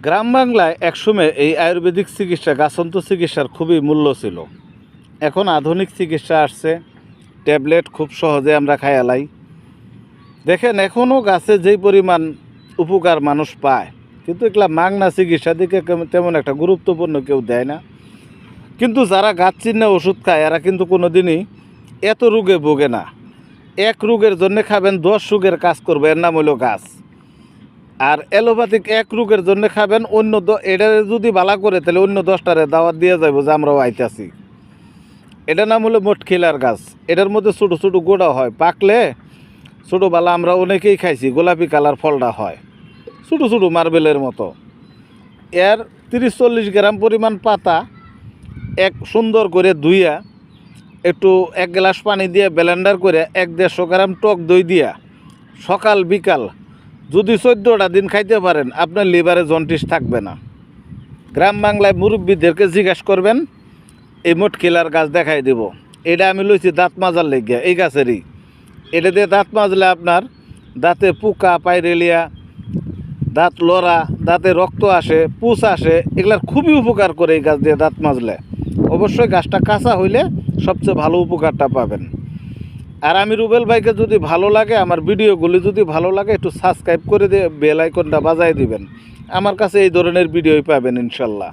গ্রাম বাংলায় একসময় এই আয়ুর্বেদিক চিকিৎসা গাছন্ত চিকিৎসার খুবই মূল্য ছিল। এখন আধুনিক চিকিৎসা আসছে, ট্যাবলেট খুব সহজে আমরা খায়ালাই। দেখেন এখনও গাছে যেই পরিমাণ উপকার মানুষ পায়, কিন্তু এগুলা মাগনা চিকিৎসা দিকে তেমন একটা গুরুত্বপূর্ণ কেউ দেয় না। কিন্তু যারা গাছ চিহ্নে ওষুধ খায় এরা কিন্তু কোনো দিনই এত রোগে ভোগে না। এক রোগের জন্য খাবেন 10 রোগের কাজ করবে, এর নাম হলো গাছ। আর অ্যালোপ্যাথিক এক রোগের জন্য খাবেন, এটা যদি বালা করে তাহলে অন্য 10টারে দাওয়াত দিয়ে যাব যে আমরাও আইতাছি। এটার নাম হলো মটখিলার গাছ। এটার মধ্যে ছোটো ছোটো গোড়া হয়, পাকলে ছোটোবেলা আমরা অনেকেই খাইছি, গোলাপি কালার ফলটা হয়, ছোটো ছোটো মার্বেলের মতো। এর 30-40 গ্রাম পরিমাণ পাতা এক সুন্দর করে ধুইয়া একটু 1 গ্লাস পানি দিয়ে ব্লেন্ডার করে 1-150 গ্রাম টক দই দিয়া সকাল বিকাল যদি 14টা দিন খাইতে পারেন, আপনার লিভারে জন্ডিস থাকবে না। গ্রাম বাংলায় মুরব্বীদেরকে জিজ্ঞাসা করবেন, এই মটখিলার গাছ দেখাই দেব। এটা আমি লইছি দাঁত মাজার লেগিয়া, এই গাছেরই। এটা দিয়ে দাঁত মাজলে আপনার দাঁতে পোকা পাইরেলিয়া, দাঁত লড়া, দাঁতে রক্ত আসে, পুষ আসে, এগুলার খুবই উপকার করে এই গাছ দিয়ে দাঁত মাজলে। অবশ্যই গাছটা কাঁচা হইলে সবচেয়ে ভালো উপকারটা পাবেন। আর আমি রুবেল ভাইকে যদি ভালো লাগে, আমার ভিডিওগুলি যদি ভালো লাগে, একটু সাবস্ক্রাইব করে দিয়ে বেল আইকনটা বাজায় দিবেন। আমার কাছে এই ধরনের ভিডিওই পাবেন ইনশাল্লাহ।